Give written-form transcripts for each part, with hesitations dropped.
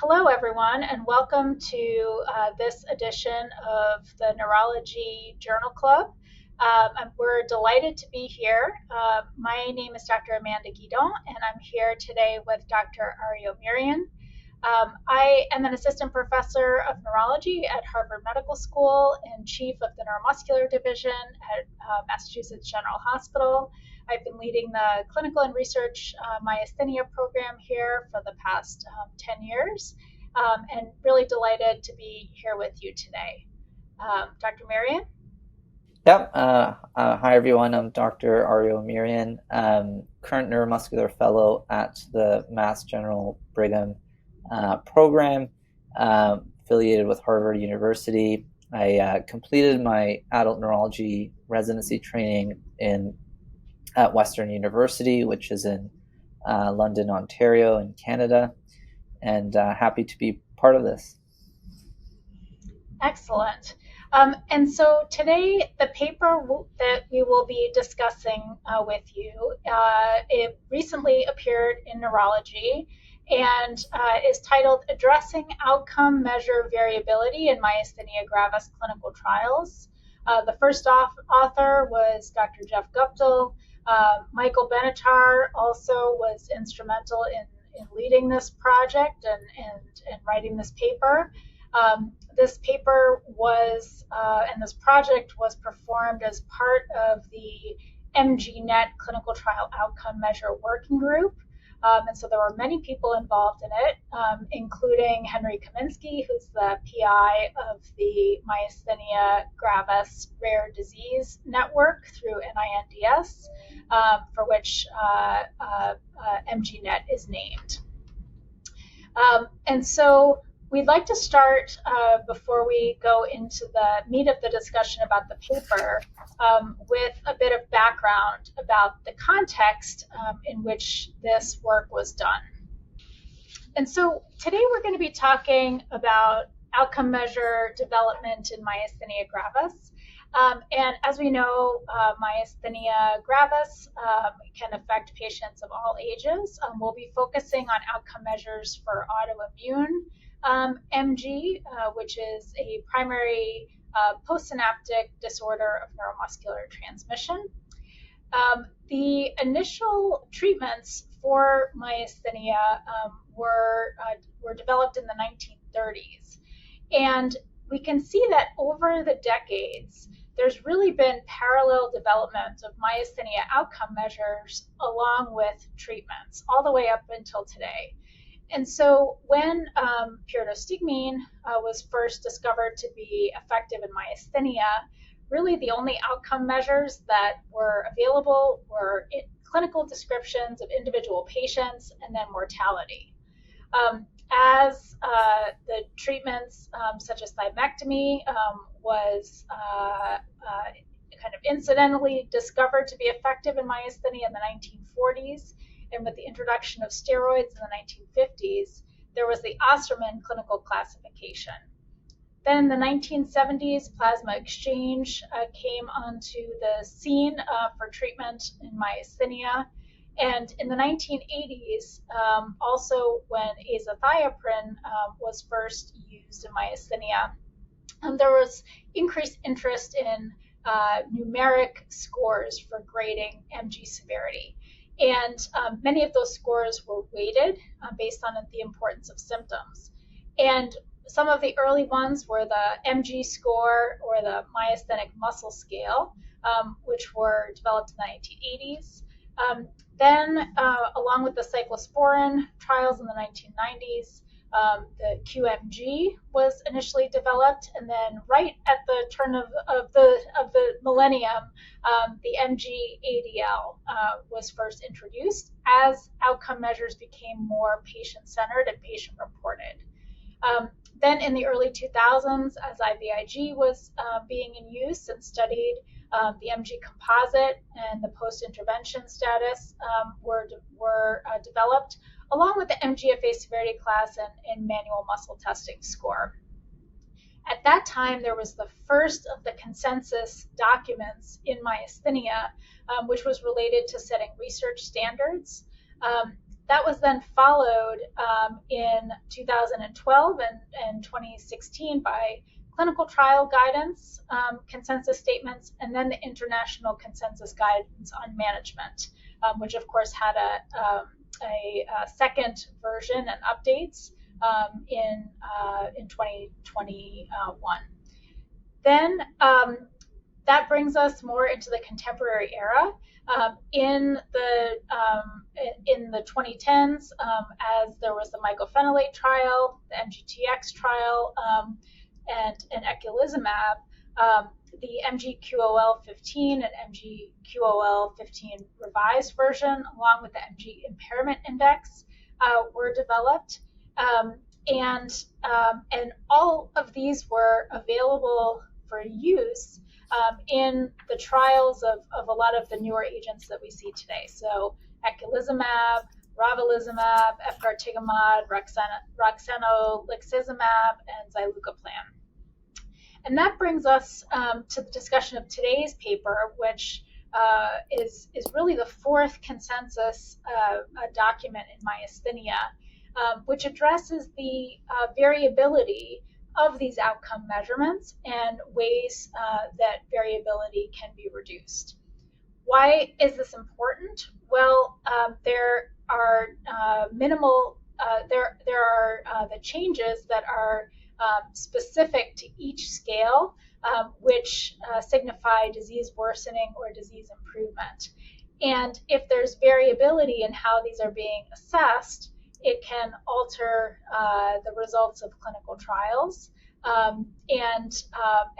Hello, everyone, and welcome to this edition of the Neurology Journal Club. We're delighted to be here. My name is Dr. Amanda Guidon, and I'm here today with Dr. Ario Mirian. I am an assistant professor of neurology at Harvard Medical School and chief of the Neuromuscular Division at Massachusetts General Hospital. I've been leading the clinical and research myasthenia program here for the past 10 years, and really delighted to be here with you today. Dr. Mirian? Yep. Hi, everyone. I'm Dr. Ario Mirian, current neuromuscular fellow at the Mass General Brigham program, affiliated with Harvard University. I completed my adult neurology residency training at Western University, which is in London, Ontario, in Canada, and happy to be part of this. Excellent. And so today, the paper that we will be discussing with you, it recently appeared in Neurology and is titled Addressing Outcome Measure Variability in Myasthenia Gravis Clinical Trials. The first author was Dr. Jeff Guptill. Michael Benatar also was instrumental in leading this project and writing this paper. This paper was, and this project was performed as part of the MGNet Clinical Trial Outcome Measure Working Group. And so there were many people involved in it, including Henry Kaminsky, who's the PI of the Myasthenia Gravis Rare Disease Network through NINDS, for which MGNet is named. And so we'd like to start, before we go into the meat of the discussion about the paper, with a bit of background about the context in which this work was done. And so today we're going to be talking about outcome measure development in myasthenia gravis. And as we know, myasthenia gravis can affect patients of all ages. We'll be focusing on outcome measures for autoimmune MG, which is a primary postsynaptic disorder of neuromuscular transmission. The initial treatments for myasthenia were developed in the 1930s. And we can see that over the decades, there's really been parallel development of myasthenia outcome measures along with treatments all the way up until today. And so when pyridostigmine was first discovered to be effective in myasthenia, really the only outcome measures that were available were clinical descriptions of individual patients and then mortality. As the treatments such as thymectomy was kind of incidentally discovered to be effective in myasthenia in the 1940s, and with the introduction of steroids in the 1950s, there was the Osterman clinical classification. Then the 1970s, plasma exchange came onto the scene for treatment in myasthenia. And in the 1980s, also when azathioprine was first used in myasthenia, there was increased interest in numeric scores for grading MG severity. And many of those scores were weighted based on the importance of symptoms. And some of the early ones were the MG score or the myasthenic muscle scale, which were developed in the 1980s. Then, along with the cyclosporin trials in the 1990s, the QMG was initially developed, and then right at the turn of the millennium, the MG-ADL was first introduced as outcome measures became more patient-centered and patient-reported. Then in the early 2000s, as IVIG was being in use and studied, the MG composite and the post-intervention status were developed, along with the MGFA severity class and manual muscle testing score. At that time, there was the first of the consensus documents in myasthenia, which was related to setting research standards. That was then followed in 2012 and 2016 by clinical trial guidance, consensus statements, and then the international consensus guidance on management, which of course had a second version and updates in 2021. Then that brings us more into the contemporary era. In the 2010s, as there was the mycophenolate trial, the MGTX trial, and eculizumab, the MGQOL-15 and MGQOL-15 revised version, along with the MG impairment index, were developed. And all of these were available for use in the trials of a lot of the newer agents that we see today. So eculizumab, ravulizumab, efgartigimod, roxanolixizumab, and zilucoplan. And that brings us to the discussion of today's paper, which is really the fourth consensus document in myasthenia, which addresses the variability of these outcome measurements and ways that variability can be reduced. Why is this important? Well, there are the changes that are specific to each scale, which signify disease worsening or disease improvement. And if there's variability in how these are being assessed, it can alter the results of clinical trials and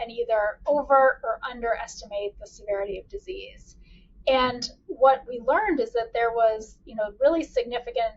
either over or underestimate the severity of disease. And what we learned is that there was, really significant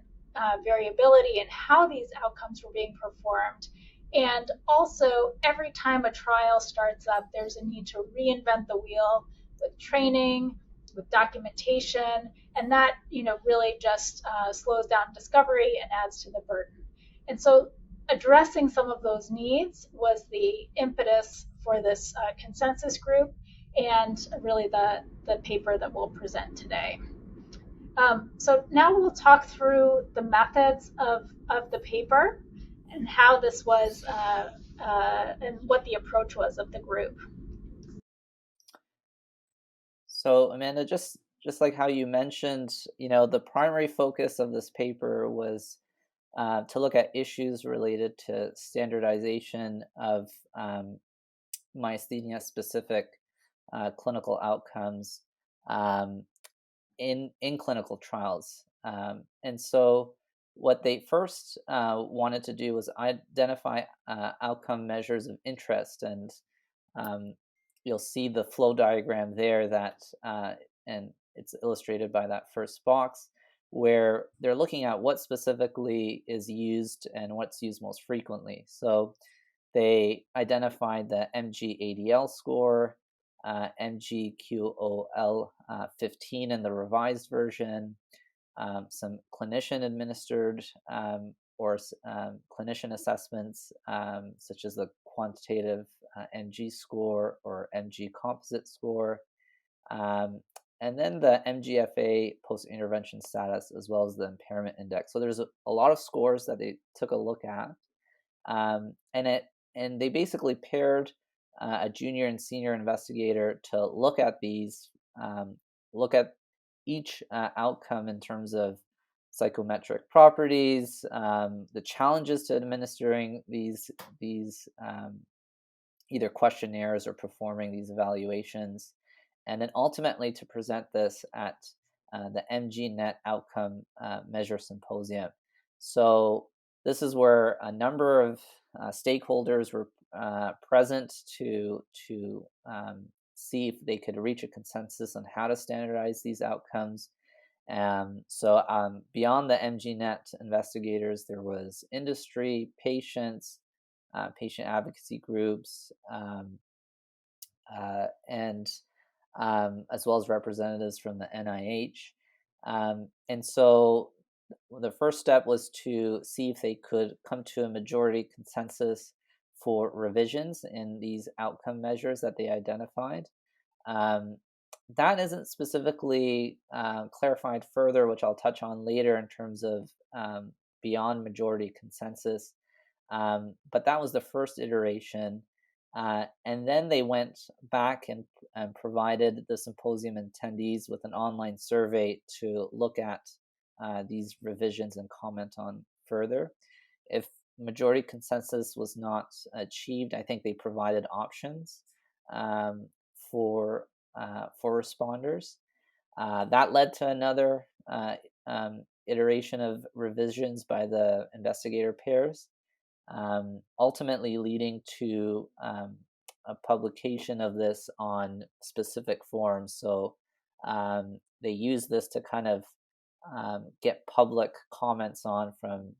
variability in how these outcomes were being performed. And also, every time a trial starts up, there's a need to reinvent the wheel with training, with documentation, and that really just slows down discovery and adds to the burden. And so addressing some of those needs was the impetus for this consensus group and really the paper that we'll present today. So now we'll talk through the methods of the paper and how this was and what the approach was of the group. So Amanda, just like how you mentioned, the primary focus of this paper was to look at issues related to standardization of myasthenia-specific clinical outcomes in clinical trials. And so what they first wanted to do was identify outcome measures of interest, and you'll see the flow diagram there that, and it's illustrated by that first box, where they're looking at what specifically is used and what's used most frequently. So they identified the MG-ADL score, MGQOL-15 in the revised version, some clinician-administered or clinician assessments, such as the quantitative MG score or MG composite score, and then the MGFA post-intervention status, as well as the impairment index. So there's a lot of scores that they took a look at, and they basically paired a junior and senior investigator to look at these, look at each outcome in terms of psychometric properties, the challenges to administering these either questionnaires or performing these evaluations, and then ultimately to present this at the MGNet Outcome Measure Symposium. So this is where a number of stakeholders were present to see if they could reach a consensus on how to standardize these outcomes. So beyond the MGNet investigators, there was industry, patients, patient advocacy groups, and as well as representatives from the NIH. And so the first step was to see if they could come to a majority consensus for revisions in these outcome measures that they identified. that isn't specifically clarified further, which I'll touch on later in terms of beyond majority consensus. But that was the first iteration. And then they went back and provided the symposium attendees with an online survey to look at these revisions and comment on further. If majority consensus was not achieved, I think they provided options for responders. That led to another iteration of revisions by the investigator pairs, ultimately leading to a publication of this on specific forums. So they use this to kind of get public comments on from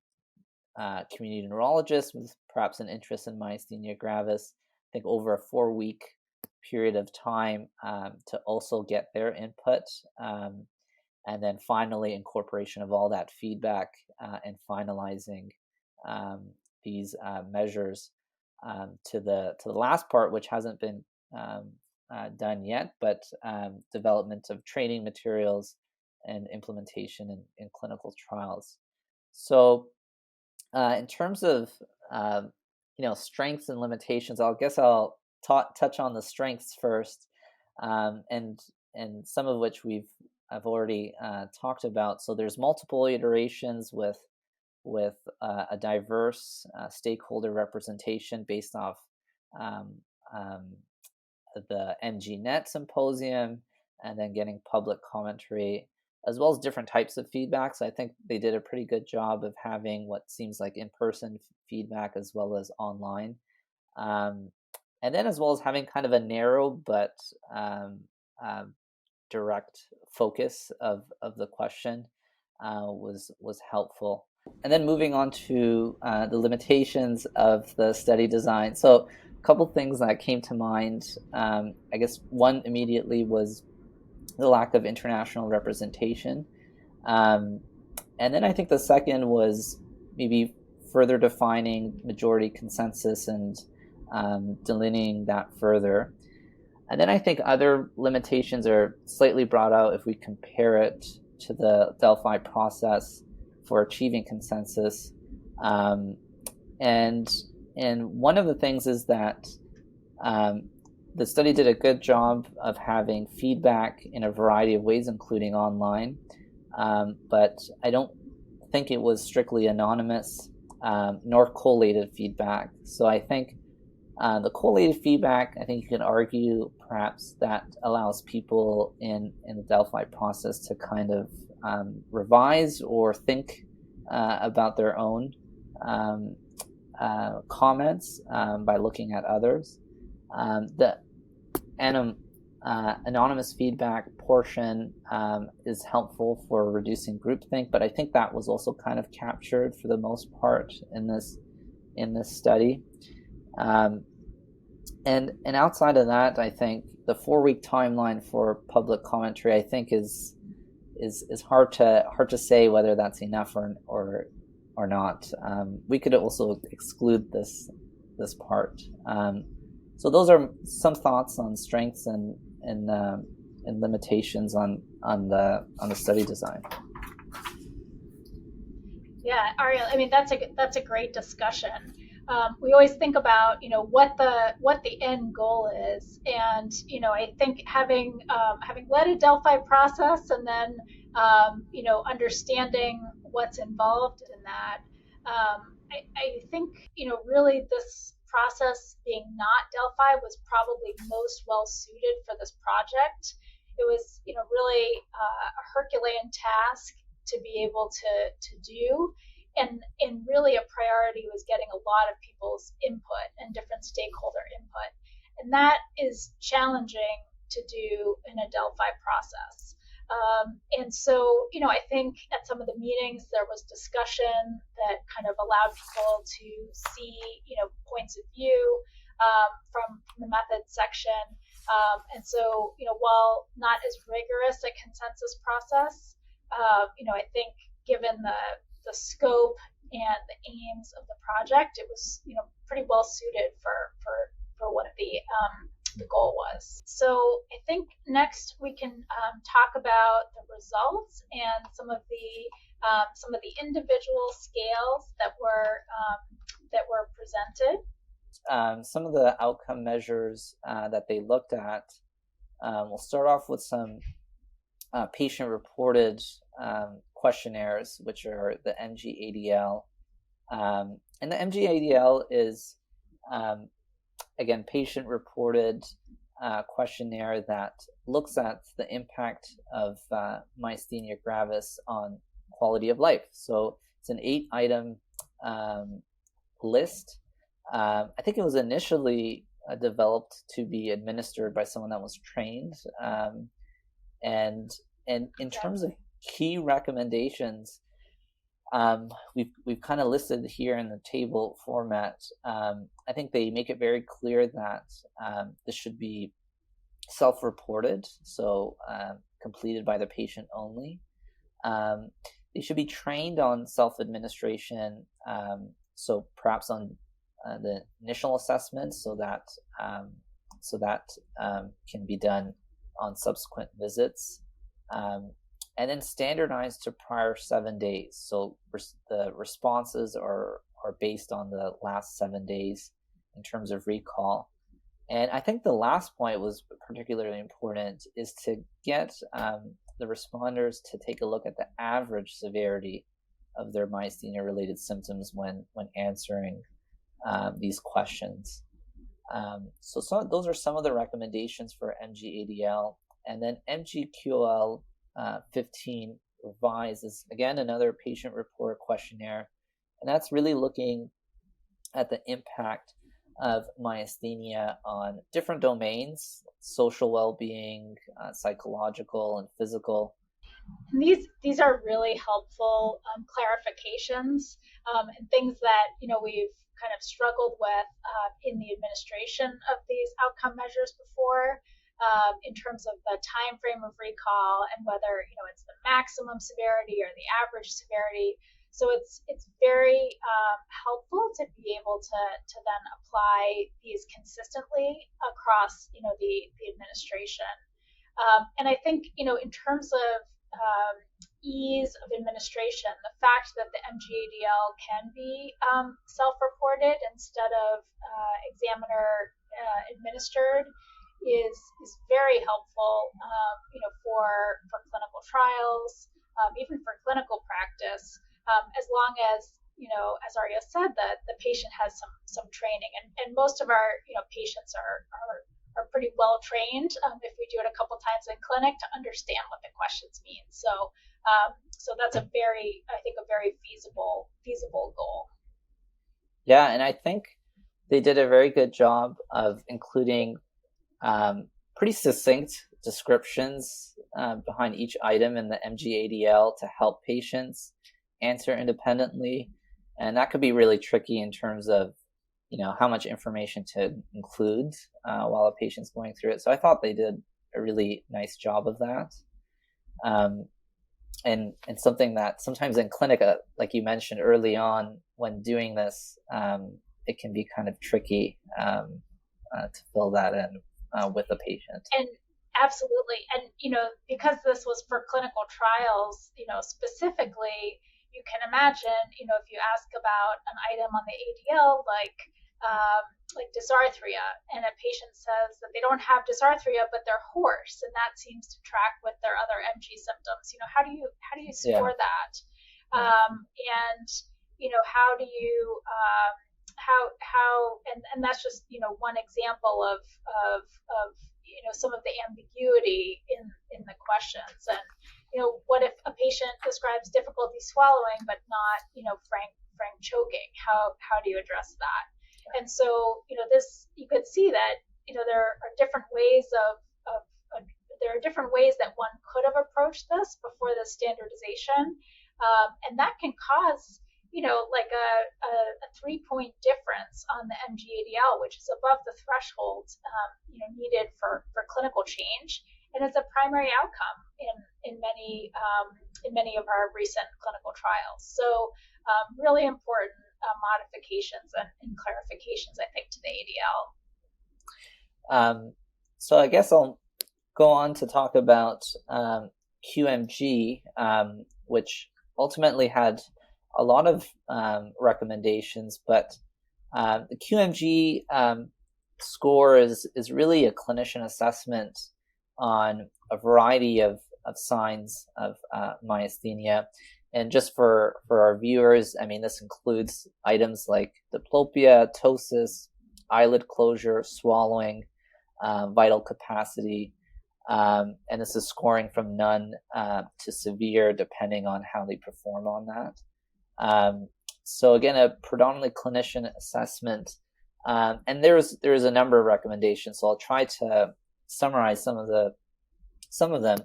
community neurologists with perhaps an interest in myasthenia gravis, I think over a 4-week period of time, to also get their input. And then finally incorporation of all that feedback and finalizing these measures to the last part, which hasn't been done yet, but development of training materials and implementation in clinical trials. So in terms of strengths and limitations, I'll touch on the strengths first, and some of which I've already talked about. So there's multiple iterations with a diverse stakeholder representation based off the MGNet symposium, and then getting public commentary, as well as different types of feedback. So I think they did a pretty good job of having what seems like in-person feedback as well as online. And then as well as having kind of a narrow but direct focus of the question was helpful. And then moving on to the limitations of the study design. So a couple things that came to mind. I guess one immediately was the lack of international representation. And then I think the second was maybe further defining majority consensus and delineating that further. And then I think other limitations are slightly brought out if we compare it to the Delphi process for achieving consensus. And one of the things is that the study did a good job of having feedback in a variety of ways, including online. But I don't think it was strictly anonymous nor collated feedback. So I think the collated feedback, I think you can argue perhaps that allows people in the Delphi process to kind of revise or think about their own comments by looking at others. The anonymous feedback portion is helpful for reducing groupthink, but I think that was also kind of captured for the most part in this study. And outside of that, I think the 4-week timeline for public commentary, I think is hard to say whether that's enough or not. We could also exclude this part. So those are some thoughts on strengths and limitations on the study design. Yeah, Ariel, I mean that's a great discussion. We always think about what the end goal is, and I think having led a Delphi process and then understanding what's involved in that, I think really this process being not Delphi was probably most well suited for this project. It was really a Herculean task to be able to do. And really a priority was getting a lot of people's input and different stakeholder input. And that is challenging to do in a Delphi process. And so, I think at some of the meetings there was discussion that kind of allowed people to see, points of view from the methods section. And so, while not as rigorous a consensus process, I think given the scope and the aims of the project, it was pretty well suited for what the the goal was. So I think next we can talk about the results and some of the individual scales that were presented. Some of the outcome measures that they looked at, we'll start off with some patient-reported questionnaires, which are the MG-ADL. And the MG-ADL is, again, patient-reported questionnaire that looks at the impact of myasthenia gravis on quality of life. So it's an 8-item list. I think it was initially developed to be administered by someone that was trained. And in terms of key recommendations, we've kind of listed here in the table format. I think they make it very clear that this should be self-reported, so completed by the patient only. They should be trained on self-administration, so perhaps on the initial assessments, so that can be done on subsequent visits, and then standardized to prior 7 days. So the responses are based on the last 7 days in terms of recall. And I think the last point was particularly important, is to get the responders to take a look at the average severity of their myasthenia-related symptoms when answering these questions. So those are some of the recommendations for MG-ADL. And then MG-QOL 15 revised is, again, another patient-reported questionnaire. And that's really looking at the impact of myasthenia on different domains: social well-being, psychological and physical. And these are really helpful clarifications and things that we've kind of struggled with in the administration of these outcome measures before, in terms of the time frame of recall and whether it's the maximum severity or the average severity. So it's very helpful to be able to then apply these consistently across the administration. And I think in terms of ease of administration, the fact that the MG-ADL can be self-reported instead of examiner administered is very helpful, for clinical trials, even for clinical practice, as long as as Ario said, that the patient has some training, and most of our patients are pretty well trained, if we do it a couple times in clinic, to understand what the questions mean. So that's a very feasible goal. Yeah, and I think they did a very good job of including pretty succinct descriptions behind each item in the MG-ADL to help patients answer independently. And that could be really tricky in terms of how much information to include while a patient's going through it. So I thought they did a really nice job of that. And something that sometimes in clinic, like you mentioned early on, when doing this, it can be kind of tricky to fill that in with the patient. And absolutely. And, because this was for clinical trials, specifically, you can imagine, if you ask about an item on the ADL, like dysarthria, and a patient says that they don't have dysarthria, but they're hoarse, and that seems to track with their other MG symptoms. How do you score that? And how do you and that's just one example of some of the ambiguity in the questions. And what if a patient describes difficulty swallowing but not frank choking? How do you address that? And so this, you could see that there are different ways that one could have approached this before the standardization, and that can cause like a 3-point difference on the MG-ADL, which is above the threshold needed for clinical change, and is a primary outcome in many of our recent clinical trials. So really important modifications and clarifications, I think, to the ADL. So I guess I'll go on to talk about QMG, which ultimately had a lot of recommendations, but the QMG score is really a clinician assessment on a variety of signs of myasthenia. And just for our viewers, I mean, this includes items like diplopia, ptosis, eyelid closure, swallowing, vital capacity, and this is scoring from none to severe, depending on how they perform on that. So again, a predominantly clinician assessment, and there's a number of recommendations. So I'll try to summarize some of them.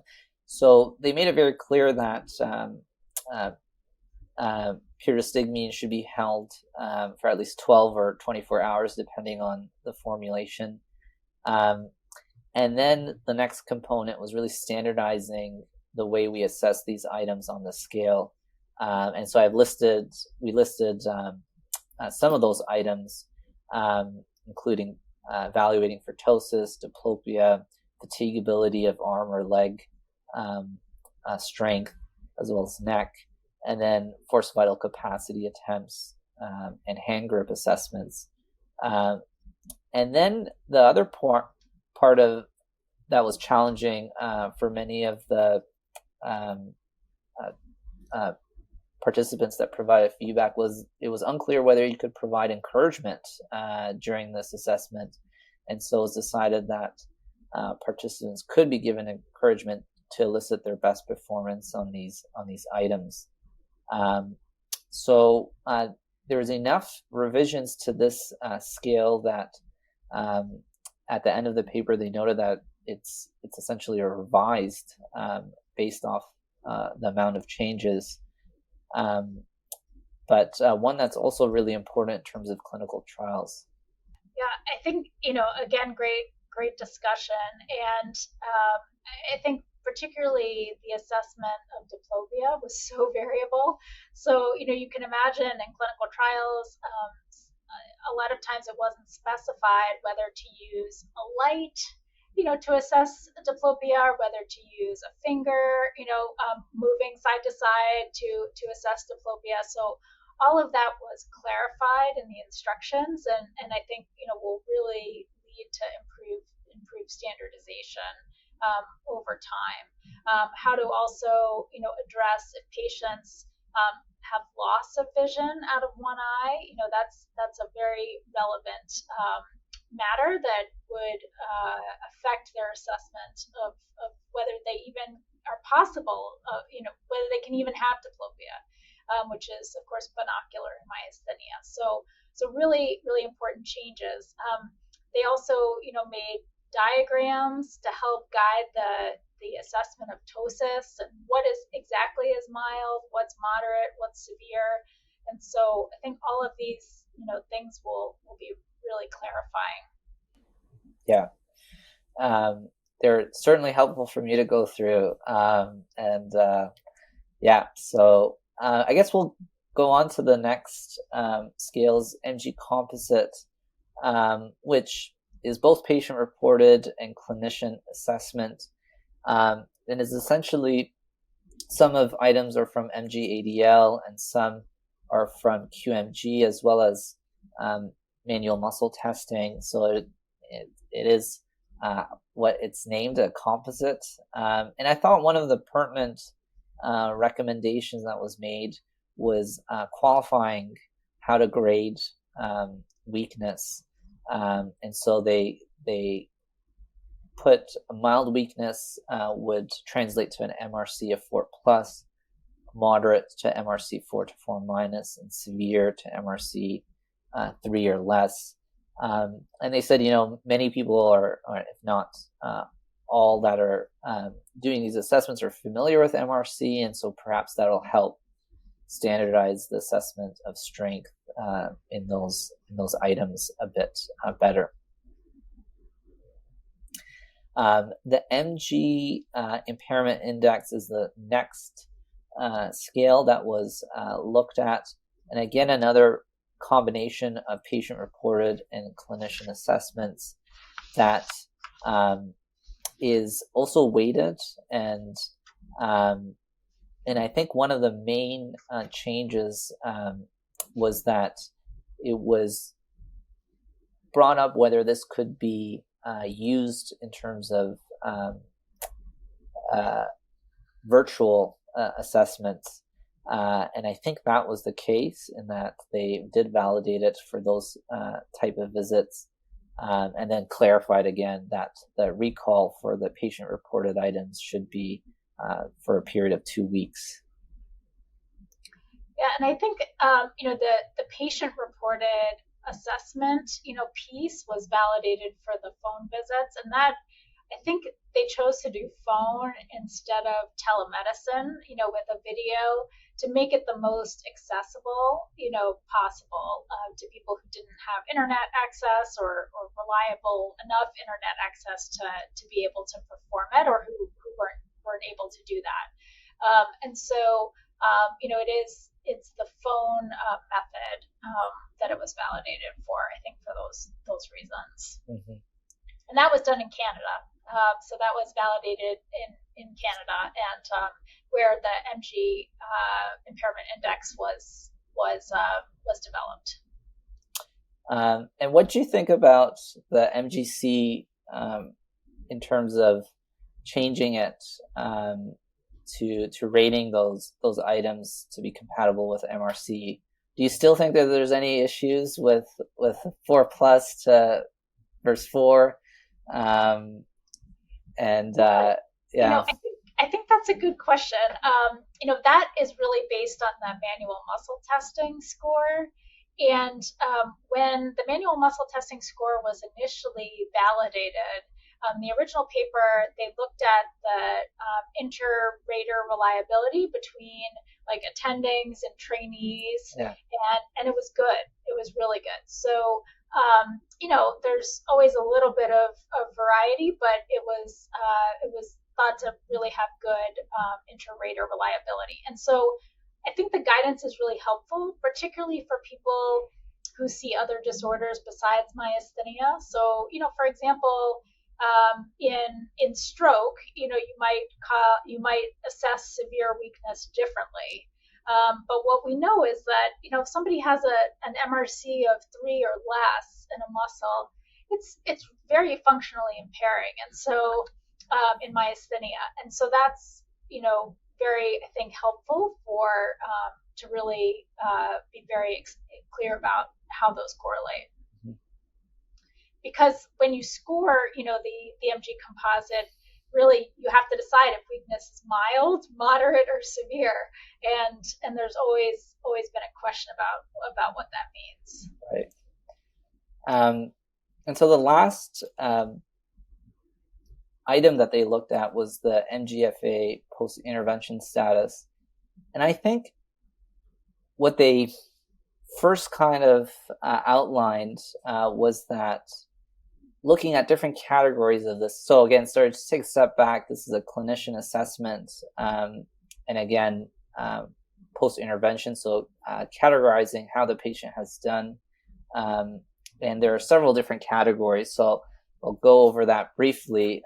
So they made it very clear that pyridostigmine should be held for at least 12 or 24 hours, depending on the formulation. And then the next component was really standardizing the way we assess these items on the scale. And so we listed some of those items, including evaluating for ptosis, diplopia, fatigability of arm or leg, strength, as well as neck, and then forced vital capacity attempts and hand grip assessments. And then the other part of that was challenging for many of the participants that provided feedback was it was unclear whether you could provide encouragement during this assessment. And so it was decided that participants could be given encouragement to elicit their best performance on these items. So there was enough revisions to this scale that at the end of the paper they noted that it's essentially a revised based off the amount of changes, but one that's also really important in terms of clinical trials. Yeah, I think, again, great discussion. And I think particularly the assessment of diplopia was so variable. So, you can imagine in clinical trials, a lot of times it wasn't specified whether to use a light, to assess diplopia, or whether to use a finger, moving side to side to assess diplopia. So all of that was clarified in the instructions, and I think will really lead to improved standardization over time. How to also address if patients have loss of vision out of one eye, that's a very relevant matter that would affect their assessment of whether they even are possible, whether they can even have diplopia, which is of course binocular in myasthenia. So really important changes. They also made diagrams to help guide the assessment of ptosis and what is exactly is mild, what's moderate, what's severe. And so I think all of these things will be really clarifying. Yeah, they're certainly helpful for me to go through, so I guess we'll go on to the next scales, MG Composite, which is both patient-reported and clinician assessment, and is essentially some of items are from MG-ADL and some are from QMG, as well as manual muscle testing. So it is what it's named, a composite. And I thought one of the pertinent recommendations that was made was qualifying how to grade weakness. And so they put a mild weakness would translate to an MRC of 4+, moderate to MRC 4 to 4-, and severe to MRC 3 or less. And they said, many people are if not all that are doing these assessments are familiar with MRC, and so perhaps that'll help standardize the assessment of strength in those items a bit better. The MG impairment index is the next scale that was looked at, and again another combination of patient-reported and clinician assessments that is also weighted, and I think one of the main changes was that it was brought up whether this could be used in terms of virtual assessments. And I think that was the case, in that they did validate it for those type of visits, and then clarified again that the recall for the patient-reported items should be for a period of 2 weeks. Yeah, and I think the patient-reported assessment piece was validated for the phone visits, and that I think they chose to do phone instead of telemedicine, with a video, to make it the most accessible, possible to people who didn't have internet access or reliable enough internet access to be able to perform it, or who weren't able to do that. And so, it's the phone method that it was validated for, I think, for those reasons. Mm-hmm. And that was done in Canada. So that was validated in Canada, and where the MG impairment index was developed. And what do you think about the MGC in terms of changing it to rating those items to be compatible with MRC? Do you still think that there's any issues with 4+ to versus 4? Yeah. I think that's a good question. That is really based on the manual muscle testing score. And when the manual muscle testing score was initially validated, the original paper, they looked at the inter-rater reliability between like attendings and trainees, yeah. and it was good. It was really good. So there's always a little bit of variety, but it was thought to really have good inter-rater reliability. And so I think the guidance is really helpful, particularly for people who see other disorders besides myasthenia. So, for example, in stroke, you might assess severe weakness differently. But what we know is that, if somebody has an MRC of 3 or less in a muscle, it's very functionally impairing. And so, in myasthenia. And so that's, very, I think, helpful for, to really be very clear about how those correlate. Mm-hmm. Because when you score, the MG composite, really you have to decide if weakness is mild, moderate, or severe. And there's always been a question about what that means. Right. And so the last item that they looked at was the MGFA post-intervention status. And I think what they first kind of outlined was that looking at different categories of this. So again, sorry, just take a step back. This is a clinician assessment. And again, post-intervention. So categorizing how the patient has done. And there are several different categories. So I'll go over that briefly.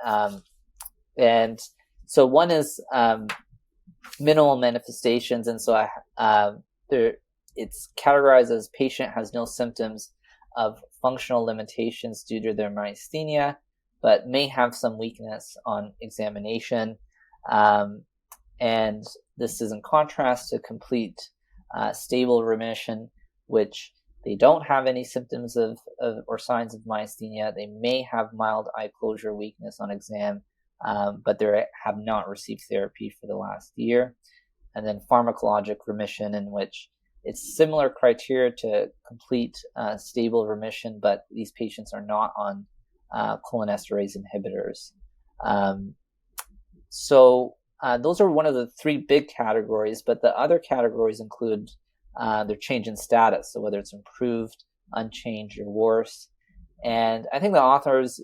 And so one is minimal manifestations. And so it's categorized as patient has no symptoms of functional limitations due to their myasthenia, but may have some weakness on examination. And this is in contrast to complete stable remission, which they don't have any symptoms of or signs of myasthenia. They may have mild eye closure weakness on exam, but they have not received therapy for the last year. And then pharmacologic remission, in which it's similar criteria to complete stable remission, but these patients are not on cholinesterase inhibitors. So those are one of the 3 big categories, but the other categories include their change in status, so whether it's improved, unchanged, or worse. And I think the authors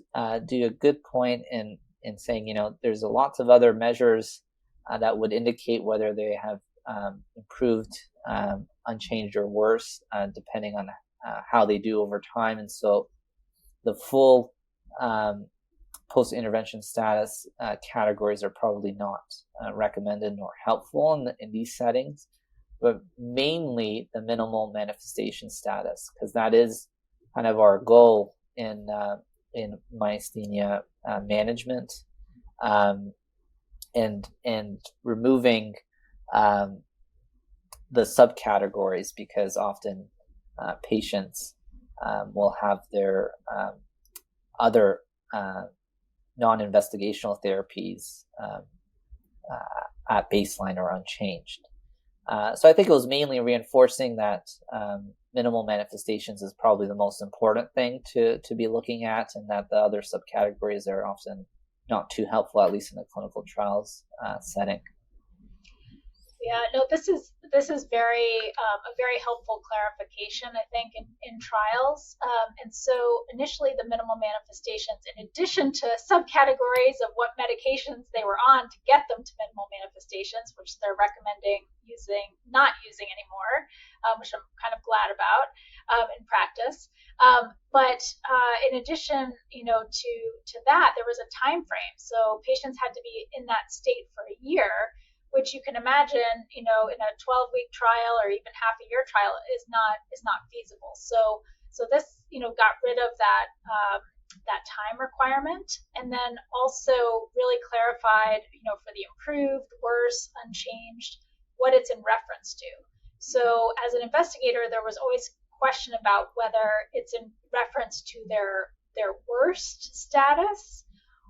do a good point in saying, there's lots of other measures that would indicate whether they have improved, unchanged, or worse, depending on how they do over time. And so the full post-intervention status categories are probably not recommended nor helpful in these settings, but mainly the minimal manifestation status, because that is kind of our goal in myasthenia management, and removing the subcategories, because often patients will have their other non-investigational therapies at baseline or unchanged. So I think it was mainly reinforcing that minimal manifestations is probably the most important thing to be looking at, and that the other subcategories are often not too helpful, at least in the clinical trials setting. Yeah, no, this is very a very helpful clarification, I think, in trials. And so initially, the minimal manifestations, in addition to subcategories of what medications they were on to get them to minimal manifestations, which they're recommending not using anymore, which I'm kind of glad about in practice. But in addition, to that, there was a time frame. So patients had to be in that state for a year, which you can imagine, in a 12-week trial or even half a year trial is not feasible. So this, got rid of that time requirement, and then also really clarified, for the improved, worse, unchanged, what it's in reference to. So as an investigator, there was always question about whether it's in reference to their worst status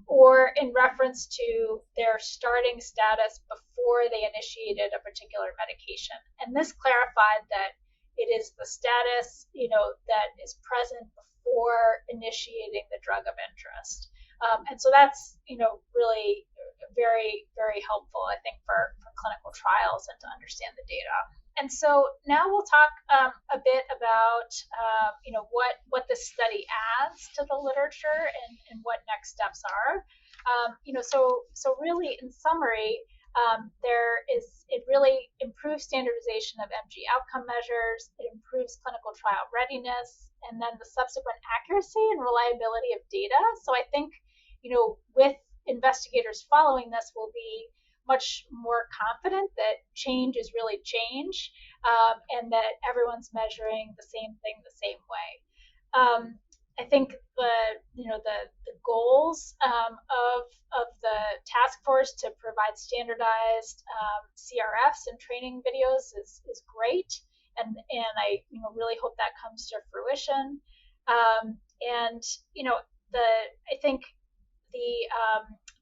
or in reference to their starting status before they initiated a particular medication. And this clarified that it is the status, that is present before initiating the drug of interest. And so that's, really very, very helpful, I think, for clinical trials and to understand the data. And so now we'll talk a bit about, what this study adds to the literature and what next steps are. So really, in summary, it really improves standardization of MG outcome measures. It improves clinical trial readiness, and then the subsequent accuracy and reliability of data. So I think, with investigators following this, will be much more confident that change is really change, and that everyone's measuring the same thing the same way. I think the goals of the task force to provide standardized CRFs and training videos is great, and I really hope that comes to fruition. And I think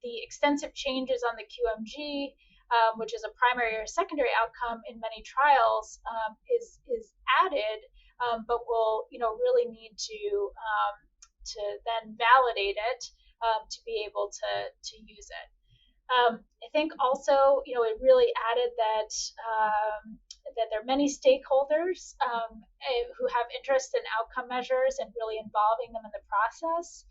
the extensive changes on the QMG, which is a primary or secondary outcome in many trials, is added, but we'll really need to then validate it to be able to use it. I think also it really added that there are many stakeholders who have interest in outcome measures and really involving them in the process,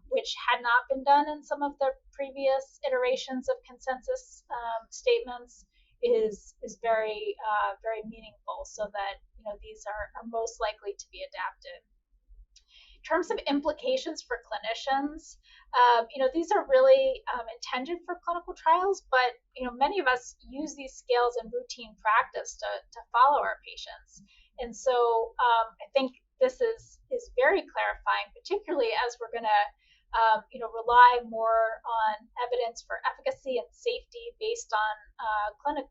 which had not been done in some of the previous iterations of consensus statements, is very very meaningful, so that these are most likely to be adapted. In terms of implications for clinicians, these are really intended for clinical trials, but many of us use these scales in routine practice to follow our patients, and so I think this is very clarifying, particularly as we're going to rely more on evidence for efficacy and safety based on clinic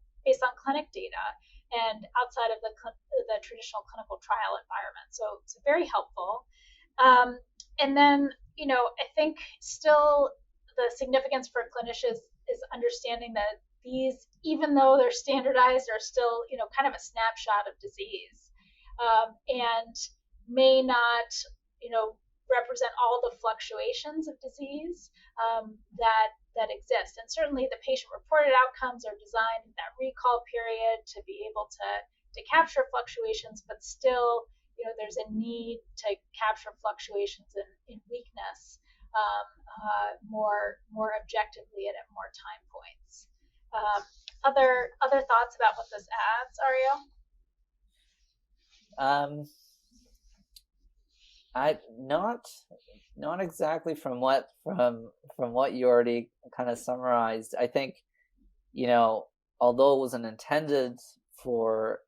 data and outside of the traditional clinical trial environment. So it's very helpful. And then, I think still the significance for clinicians is understanding that these, even though they're standardized, are still, kind of a snapshot of disease, and may not, represent all the fluctuations of disease that exist. And certainly the patient-reported outcomes are designed in that recall period to be able to capture fluctuations, but still, there's a need to capture fluctuations in weakness more objectively and at more time points. Other thoughts about what this adds, Ario? I not exactly from what you already kind of summarized. I think, although it wasn't intended for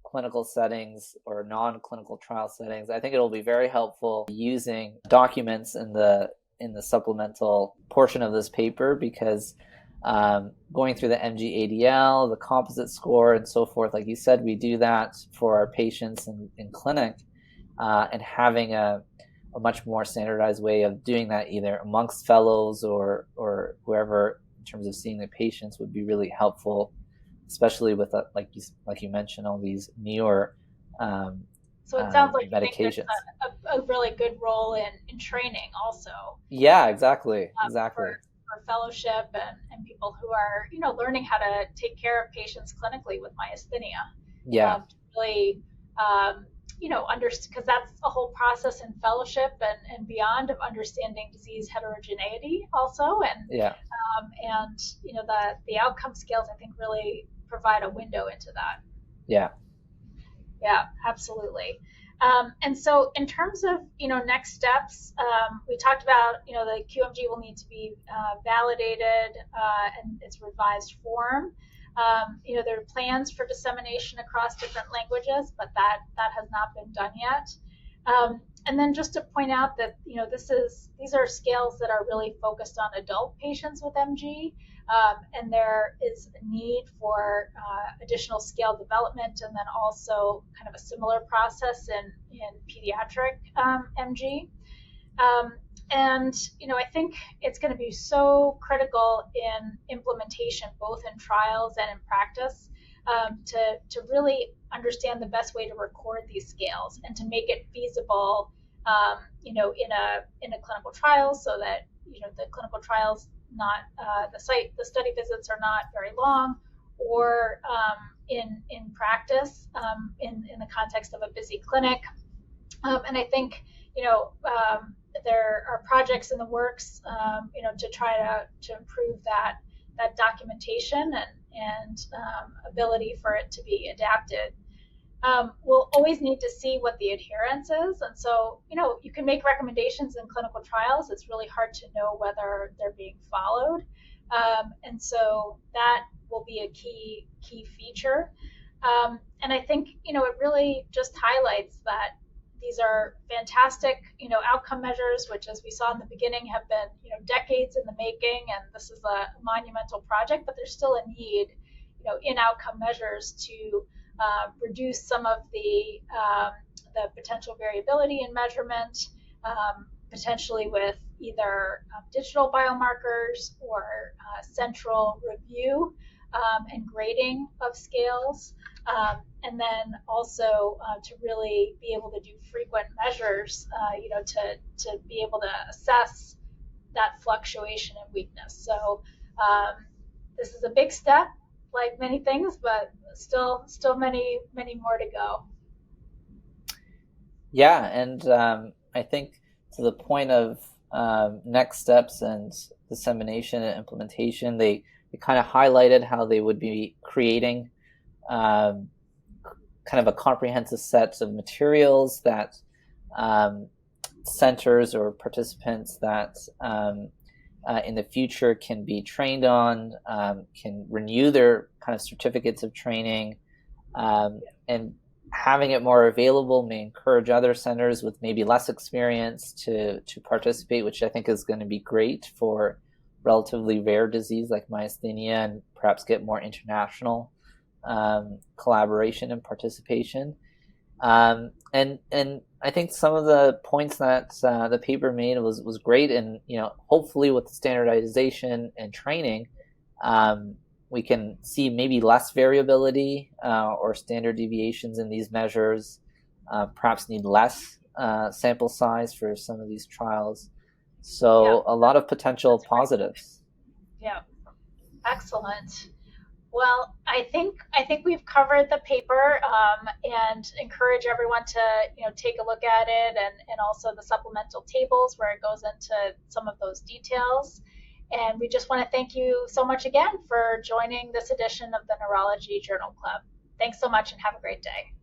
clinical settings or non-clinical trial settings, I think it'll be very helpful using documents in the supplemental portion of this paper, because going through the MG-ADL, the composite score, and so forth, like you said, we do that for our patients in clinic, and having a much more standardized way of doing that, either amongst fellows or whoever, in terms of seeing the patients, would be really helpful, especially with like you mentioned, all these newer So it sounds like you think medications. there's a really good role in training also. Yeah, exactly. For fellowship and people who are, learning how to take care of patients clinically with myasthenia. Yeah. Really, because that's a whole process in fellowship and beyond, of understanding disease heterogeneity also. And yeah. And the outcome scales, I think, really provide a window into that. Yeah. Yeah, absolutely. And so in terms of, next steps, we talked about, the QMG will need to be validated in its revised form. There are plans for dissemination across different languages, but that has not been done yet. And then just to point out that, these are scales that are really focused on adult patients with MG, and there is a need for additional scale development, and then also kind of a similar process in pediatric MG. And I think it's going to be so critical in implementation, both in trials and in practice, to really understand the best way to record these scales and to make it feasible, in a clinical trial, so that the clinical trials not the study visits are not very long, or in practice, in the context of a busy clinic. And I think there are projects in the works, to try to improve that documentation and ability for it to be adapted. We'll always need to see what the adherence is. And so, you can make recommendations in clinical trials. It's really hard to know whether they're being followed. And so that will be a key feature. And I think, it really just highlights that these are fantastic, outcome measures, which, as we saw in the beginning, have been, decades in the making. And this is a monumental project, but there's still a need, in outcome measures to reduce some of the potential variability in measurement, potentially with either digital biomarkers or central review and grading of scales, and then also to really be able to do frequent measures, to be able to assess that fluctuation in weakness. So this is a big step, like many things, but still many more to go. Yeah, and I think to the point of next steps and dissemination and implementation, they kind of highlighted how they would be creating kind of a comprehensive set of materials that centers or participants that in the future can be trained on, can renew their kind of certificates of training, and having it more available may encourage other centers with maybe less experience to participate, which I think is going to be great for relatively rare disease like myasthenia, and perhaps get more international collaboration and participation. And I think some of the points that the paper made was great, and hopefully with standardization and training, we can see maybe less variability or standard deviations in these measures. Perhaps need less sample size for some of these trials. So a lot of potential positives. Yeah, excellent. Well, I think we've covered the paper, and encourage everyone to take a look at it, and also the supplemental tables where it goes into some of those details. And we just want to thank you so much again for joining this edition of the Neurology Journal Club. Thanks so much, and have a great day.